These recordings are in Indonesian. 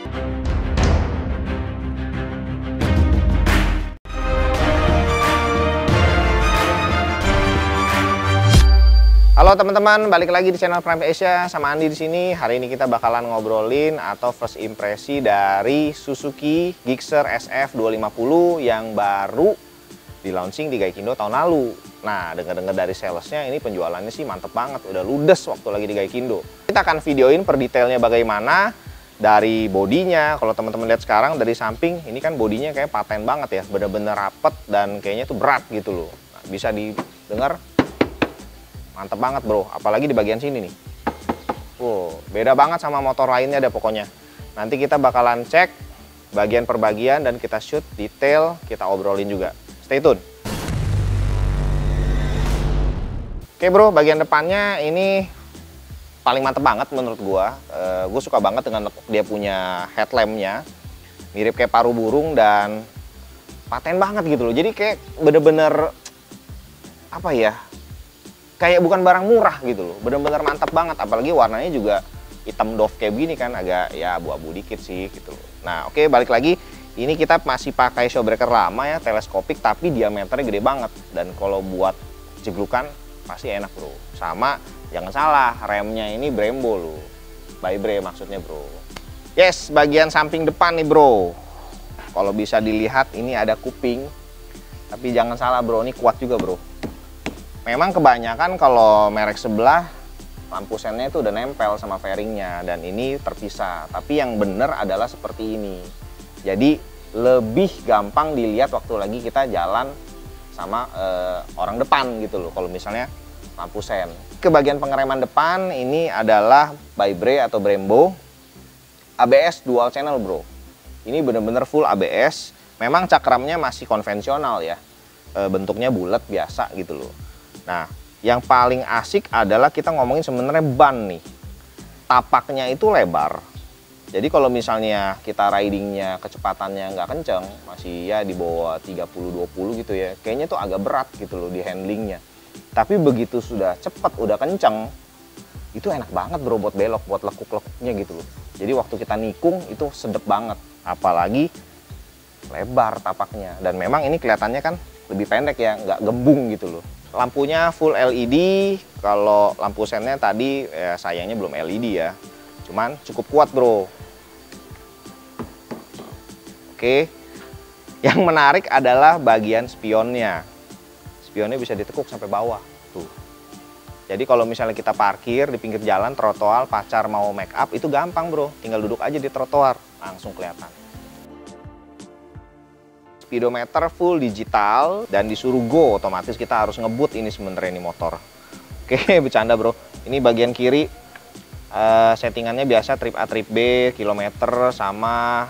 Halo teman-teman, balik lagi di channel Prime Asia sama Andi di sini. Hari ini kita bakalan ngobrolin atau first impresi dari Suzuki Gixxer SF 250 yang baru di launching di Gaikindo tahun lalu. Nah, dengar-dengar dari salesnya ini penjualannya sih mantep banget, udah ludes waktu lagi di Gaikindo. Kita akan videoin per detailnya bagaimana dari bodinya. Kalau teman-teman lihat sekarang dari samping, ini kan bodinya kayak paten banget ya, bener-bener rapet dan kayaknya tuh berat gitu loh. Nah, bisa didengar. Mantep banget bro, apalagi di bagian sini nih. Beda banget sama motor lainnya ada pokoknya. Nanti kita bakalan cek bagian per bagian dan kita shoot detail, kita obrolin juga. Stay tune. Oke bro, bagian depannya ini paling mantep banget menurut gua. Gue suka banget dengan dia punya headlampnya. Mirip kayak paru burung dan paten banget gitu loh. Jadi kayak bener-bener apa ya? Kayak bukan barang murah gitu loh, bener-bener mantap banget, apalagi warnanya juga hitam doff kayak gini kan, agak ya abu-abu dikit sih gitu loh. Nah oke, balik lagi, ini kita masih pakai showbreaker lama ya, teleskopik tapi diameternya gede banget, dan kalau buat jeglukan pasti enak bro. Sama jangan salah, remnya ini Brembo loh, by Bre maksudnya bro. Yes, bagian samping depan nih bro, kalau bisa dilihat ini ada kuping, tapi jangan salah bro, ini kuat juga bro. Memang kebanyakan kalau merek sebelah lampu sennya itu udah nempel sama fairingnya dan ini terpisah. Tapi yang bener adalah seperti ini. Jadi lebih gampang dilihat waktu lagi kita jalan sama orang depan gitu loh. Kalau misalnya lampu sen. Ke bagian pengereman depan ini adalah by Bre atau Brembo. ABS dual channel bro. Ini bener-bener full ABS. Memang cakramnya masih konvensional ya. Bentuknya bulat biasa gitu loh. Nah, yang paling asik adalah kita ngomongin sebenarnya ban nih. Tapaknya itu lebar. Jadi kalau misalnya kita ridingnya kecepatannya nggak kenceng, masih ya di bawah 30-20 gitu ya, kayaknya tuh agak berat gitu loh di handlingnya. Tapi begitu sudah cepat, udah kenceng, itu enak banget bro buat belok, buat lekuk-lekuknya gitu loh. Jadi waktu kita nikung itu sedep banget. Apalagi lebar tapaknya. Dan memang ini kelihatannya kan lebih pendek ya, nggak gembung gitu loh. Lampunya full LED, kalau lampu sennya tadi ya sayangnya belum LED ya. Cuman cukup kuat bro. Oke. Yang menarik adalah bagian spionnya. Spionnya bisa ditekuk sampai bawah. Tuh. Jadi kalau misalnya kita parkir di pinggir jalan, trotoar, pacar mau make up, itu gampang bro. Tinggal duduk aja di trotoar, langsung kelihatan. Speedometer full digital dan disuruh go, otomatis kita harus ngebut ini sebenarnya ini motor. Oke, bercanda bro. Ini bagian kiri settingannya biasa trip A trip B, kilometer sama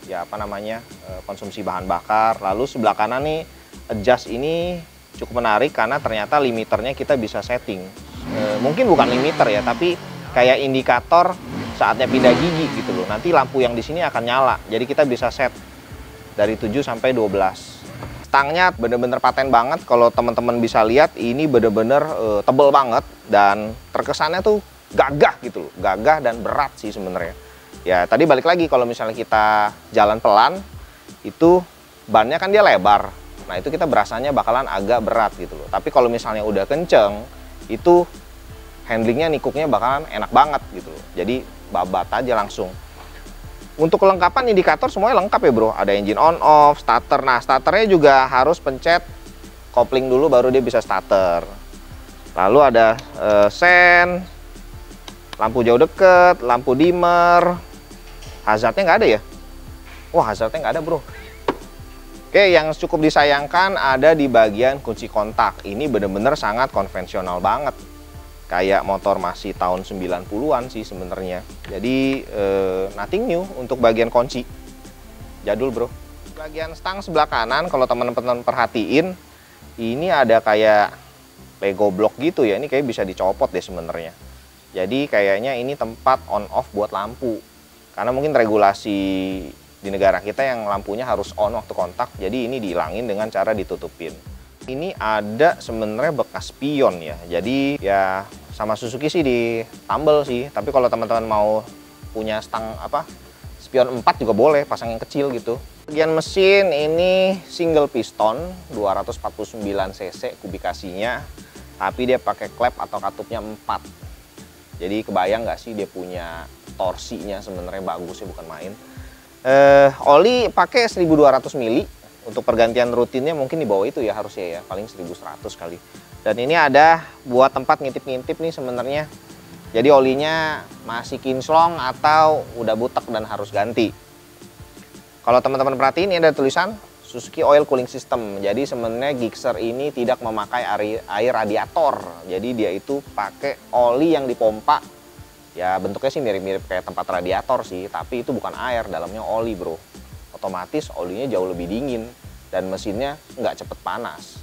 ya apa namanya konsumsi bahan bakar. Lalu sebelah kanan nih adjust ini cukup menarik karena ternyata limiternya kita bisa setting. Mungkin bukan limiter ya, tapi kayak indikator saatnya pindah gigi gitu loh. Nanti lampu yang di sini akan nyala. Jadi kita bisa set dari 7 sampai 12. Stangnya bener-bener paten banget. Kalau teman-teman bisa lihat ini bener-bener tebel banget dan terkesannya tuh gagah gitu loh. Gagah dan berat sih sebenarnya. Ya tadi balik lagi kalau misalnya kita jalan pelan itu bannya kan dia lebar. Nah itu kita berasanya bakalan agak berat gitu loh. Tapi kalau misalnya udah kenceng itu handlingnya nikuknya bakalan enak banget gitu loh. Jadi babat aja langsung. Untuk kelengkapan indikator semuanya lengkap ya bro. Ada engine on off, starter. Nah starternya juga harus pencet kopling dulu baru dia bisa starter. Lalu ada sen, lampu jauh deket, lampu dimmer. Hazardnya nggak ada ya? Wah hazardnya nggak ada bro. Oke, yang cukup disayangkan ada di bagian kunci kontak. Ini bener-bener sangat konvensional banget. Kayak motor masih tahun 90-an sih sebenarnya. Jadi nothing new untuk bagian kunci. Jadul bro. Bagian stang sebelah kanan kalau teman-teman perhatiin ini ada kayak Lego block gitu ya. Ini kayak bisa dicopot deh sebenarnya. Jadi kayaknya ini tempat on off buat lampu. Karena mungkin regulasi di negara kita yang lampunya harus on waktu kontak. Jadi ini dihilangin dengan cara ditutupin. Ini ada sebenarnya bekas spion ya. Jadi ya sama Suzuki sih ditambal sih. Tapi kalau teman-teman mau punya stang spion 4 juga boleh, pasang yang kecil gitu. Bagian mesin ini single piston 249 cc kubikasinya, tapi dia pakai klep atau katupnya 4. Jadi kebayang nggak sih dia punya torsinya sebenarnya bagus ya, bukan main. Oli pakai 1200 mili. Untuk pergantian rutinnya mungkin di bawah itu ya harusnya ya, paling 1100 kali. Dan ini ada buat tempat ngintip-ngintip nih sebenarnya. Jadi olinya masih kinclong atau udah butek dan harus ganti. Kalau teman-teman perhatiin ini ada tulisan Suzuki Oil Cooling System. Jadi sebenarnya Gixxer ini tidak memakai air radiator. Jadi dia itu pakai oli yang dipompa. Ya bentuknya sih mirip-mirip kayak tempat radiator sih, tapi itu bukan air, dalamnya oli bro. Otomatis olinya jauh lebih dingin dan mesinnya nggak cepet panas.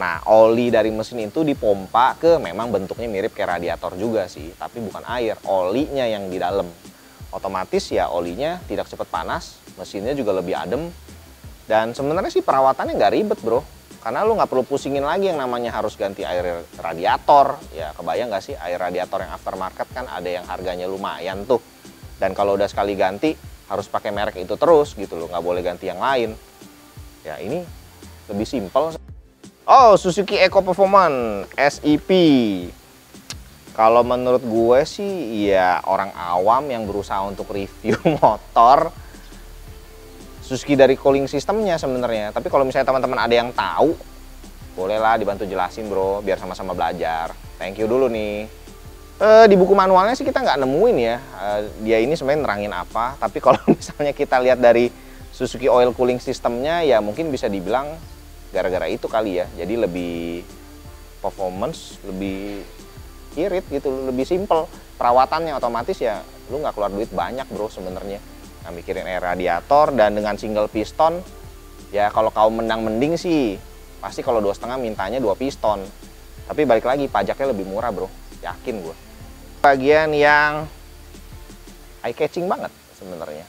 Nah, oli dari mesin itu dipompa ke, memang bentuknya mirip kayak radiator juga sih, tapi bukan air, olinya yang di dalam. Otomatis ya olinya tidak cepet panas, mesinnya juga lebih adem. Dan sebenarnya sih perawatannya nggak ribet bro, karena lu nggak perlu pusingin lagi yang namanya harus ganti air radiator. Ya kebayang nggak sih, air radiator yang aftermarket kan ada yang harganya lumayan tuh. Dan kalau udah sekali ganti, harus pakai merek itu terus gitu loh, nggak boleh ganti yang lain. Ya ini lebih simpel. Oh, Suzuki Eco Performance SEP. Kalau menurut gue sih ya orang awam yang berusaha untuk review motor, Suzuki dari cooling sistemnya sebenarnya. Tapi kalau misalnya teman-teman ada yang tahu, bolehlah dibantu jelasin bro, biar sama-sama belajar. Thank you dulu nih. Di buku manualnya sih kita nggak nemuin ya, dia ini sebenarnya nerangin apa. Tapi kalau misalnya kita lihat dari Suzuki Oil Cooling Systemnya, ya mungkin bisa dibilang gara-gara itu kali ya. Jadi lebih performance, lebih irit gitu, lebih simple. Perawatannya otomatis ya, lu nggak keluar duit banyak bro sebenarnya. Nggak mikirin air radiator, dan dengan single piston, ya kalau kau mending sih, pasti kalau 2,5 mintanya 2 piston. Tapi balik lagi, pajaknya lebih murah bro, yakin gue. Bagian yang eye catching banget sebenarnya.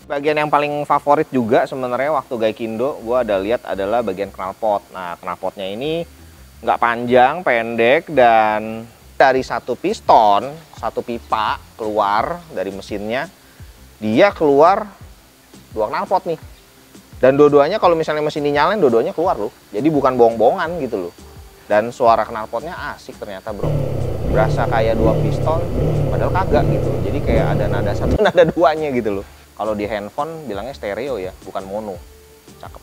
Bagian yang paling favorit juga sebenarnya waktu Gaikindo gue ada lihat adalah bagian knalpot. Nah, knalpotnya ini nggak panjang, pendek, dan dari satu piston, satu pipa keluar dari mesinnya, dia keluar 2 knalpot nih. Dan dua-duanya kalau misalnya mesin dinyalain, dua-duanya keluar loh. Jadi bukan bohong-bohongan gitu loh. Dan suara knalpotnya asik ternyata bro. Berasa kayak 2 piston, padahal kagak gitu. Jadi kayak ada nada 1, nada 2-nya gitu loh. Kalau di handphone bilangnya stereo ya, bukan mono. Cakep.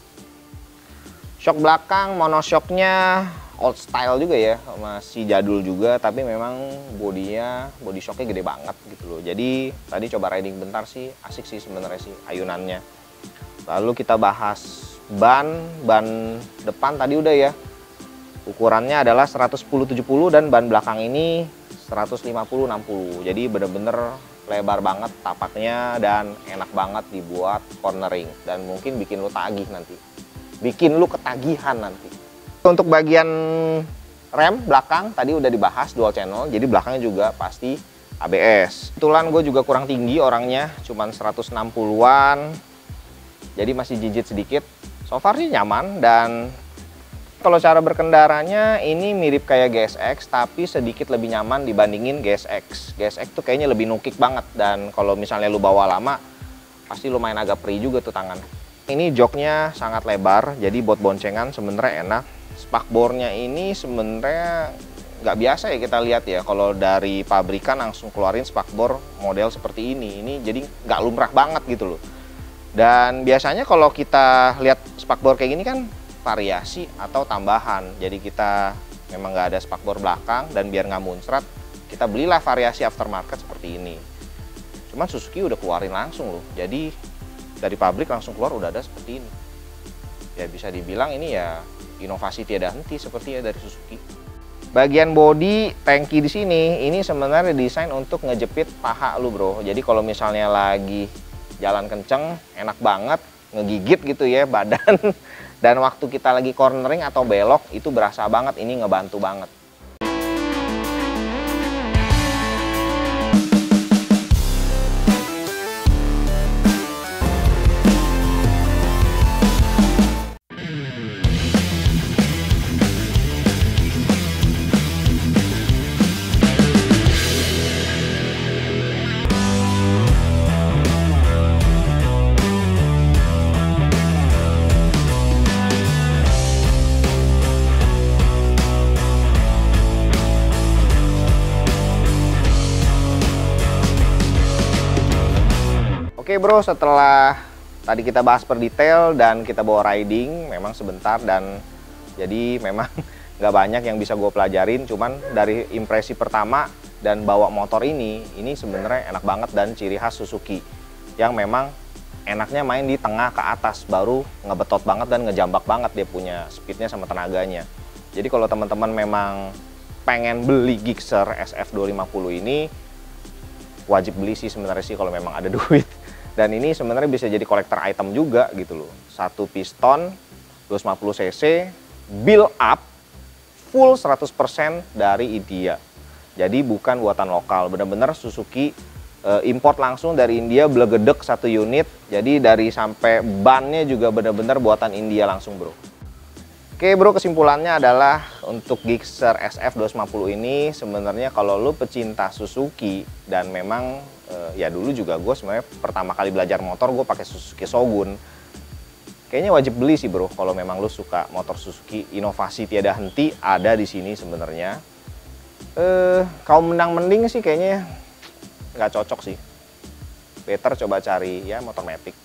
Shock belakang, monoshocknya old style juga ya, masih jadul juga, tapi memang body shocknya gede banget gitu loh. Jadi tadi coba riding bentar sih, asik sih sebenarnya sih ayunannya. Lalu kita bahas ban depan tadi udah ya. Ukurannya adalah 110/70 dan ban belakang ini 150/60. Jadi bener-bener lebar banget tapaknya dan enak banget dibuat cornering, dan mungkin bikin lu tagih nanti. Bikin lu ketagihan nanti. Untuk bagian rem belakang tadi udah dibahas dual channel, jadi belakangnya juga pasti ABS. Kebetulan gue juga kurang tinggi orangnya, cuman 160-an. Jadi masih jijit sedikit. So far sih nyaman, dan kalau cara berkendaranya ini mirip kayak GSX, tapi sedikit lebih nyaman dibandingin GSX. GSX tuh kayaknya lebih nukik banget, dan kalau misalnya lu bawa lama, pasti lumayan agak perih juga tuh tangan. Ini joknya sangat lebar, jadi buat boncengan sebenarnya enak. Spakbornya ini sebenarnya nggak biasa ya kita lihat ya. Kalau dari pabrikan langsung keluarin spakbor model seperti ini jadi nggak lumrah banget gitu loh. Dan biasanya kalau kita lihat spakbor kayak gini kan variasi atau tambahan. Jadi kita memang nggak ada spakbor belakang, dan biar nggak muncrat, kita belilah variasi aftermarket seperti ini. Cuman Suzuki udah keluarin langsung loh. Jadi dari pabrik langsung keluar udah ada seperti ini. Ya bisa dibilang ini ya inovasi tiada henti seperti ya dari Suzuki. Bagian bodi tangki di sini ini sebenarnya desain untuk ngejepit paha lu bro. Jadi kalau misalnya lagi jalan kenceng, enak banget ngegigit gitu ya badan. Dan waktu kita lagi cornering atau belok itu berasa banget, ini ngebantu banget. Oke bro, setelah tadi kita bahas per detail dan kita bawa riding, memang sebentar dan jadi memang nggak banyak yang bisa gue pelajarin. Cuman dari impresi pertama dan bawa motor ini sebenarnya enak banget dan ciri khas Suzuki yang memang enaknya main di tengah ke atas, baru ngebetot banget dan ngejambak banget dia punya speednya sama tenaganya. Jadi kalau teman-teman memang pengen beli Gixxer SF250 ini, wajib beli sih sebenarnya sih kalau memang ada duit. Dan ini sebenarnya bisa jadi kolektor item juga gitu loh. Satu piston 250 cc, build up full 100% dari India. Jadi bukan buatan lokal, bener-bener Suzuki import langsung dari India, blegedek satu unit. Jadi dari sampai bannya juga bener-bener buatan India langsung bro. Oke bro, kesimpulannya adalah untuk Gixxer SF250 ini sebenarnya kalau lu pecinta Suzuki dan memang ya dulu juga gue sebenarnya pertama kali belajar motor gue pakai Suzuki Shogun. Kayaknya wajib beli sih bro kalau memang lu suka motor Suzuki. Inovasi tiada henti ada di sini sebenarnya. Kaum mending sih kayaknya nggak cocok sih. Better coba cari ya motor matic.